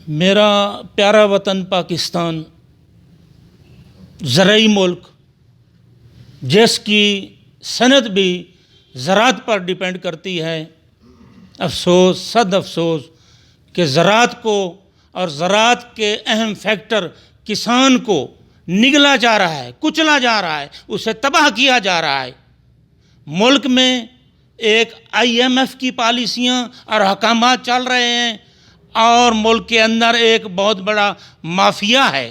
میرا پیارا وطن پاکستان زرعی ملک جس کی صنعت بھی زراعت پر ڈیپینڈ کرتی ہے، افسوس صد افسوس کہ زراعت کو اور زراعت کے اہم فیکٹر کسان کو نگلا جا رہا ہے، کچلا جا رہا ہے، اسے تباہ کیا جا رہا ہے۔ ملک میں ایک IMF کی پالیسیاں اور احکامات چل رہے ہیں اور ملک کے اندر ایک بہت بڑا مافیا ہے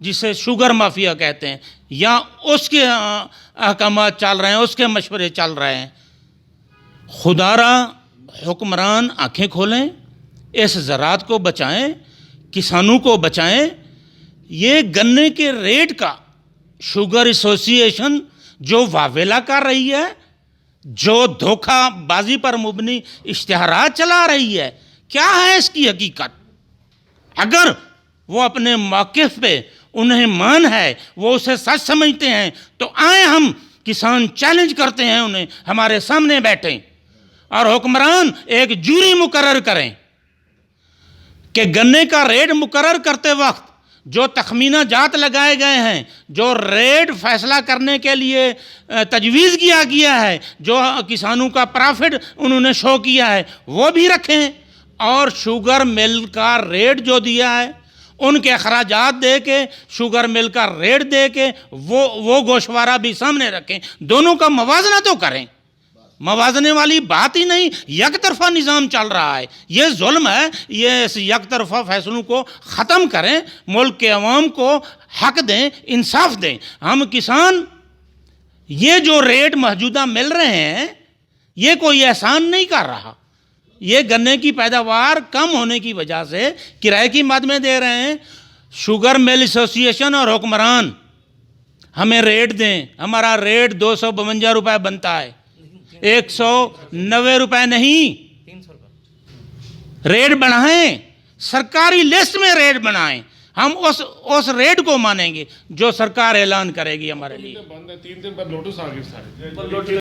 جسے شوگر مافیا کہتے ہیں، یا اس کے احکامات چل رہے ہیں، اس کے مشورے چل رہے ہیں۔ خدا را حکمران آنکھیں کھولیں، اس زراعت کو بچائیں، کسانوں کو بچائیں۔ یہ گنے کے ریٹ کا شوگر ایسوسی ایشن جو واویلا کر رہی ہے، جو دھوکہ بازی پر مبنی اشتہارات چلا رہی ہے، کیا ہے اس کی حقیقت؟ اگر وہ اپنے موقف پہ انہیں مان ہے، وہ اسے سچ سمجھتے ہیں، تو آئیں ہم کسان چیلنج کرتے ہیں انہیں، ہمارے سامنے بیٹھیں اور حکمران ایک جوری مقرر کریں کہ گنے کا ریٹ مقرر کرتے وقت جو تخمینہ جات لگائے گئے ہیں، جو ریٹ فیصلہ کرنے کے لیے تجویز کیا گیا ہے، جو کسانوں کا پرافٹ انہوں نے شو کیا ہے، وہ بھی رکھیں، اور شوگر مل کا ریٹ جو دیا ہے ان کے اخراجات دے کے، شوگر مل کا ریٹ دے کے وہ گوشوارہ بھی سامنے رکھیں، دونوں کا موازنہ تو کریں۔ موازنے والی بات ہی نہیں، یک طرفہ نظام چل رہا ہے، یہ ظلم ہے۔ یہ اس یک طرفہ فیصلوں کو ختم کریں، ملک کے عوام کو حق دیں، انصاف دیں۔ ہم کسان یہ جو ریٹ موجودہ مل رہے ہیں، یہ کوئی احسان نہیں کر رہا، یہ گنے کی پیداوار کم ہونے کی وجہ سے کرائے کی مد میں دے رہے ہیں۔ شوگر مل ایسوسی ایشن اور حکمران ہمیں ریٹ دیں، ہمارا ریٹ 252 روپے بنتا ہے، 190 روپے نہیں، ریٹ بڑھائیں، سرکاری لسٹ میں ریٹ بنائیں، ہم اس ریٹ کو مانیں گے جو سرکار اعلان کرے گی ہمارے لیے۔ 3 دن بعد نوٹس آ گئے سارے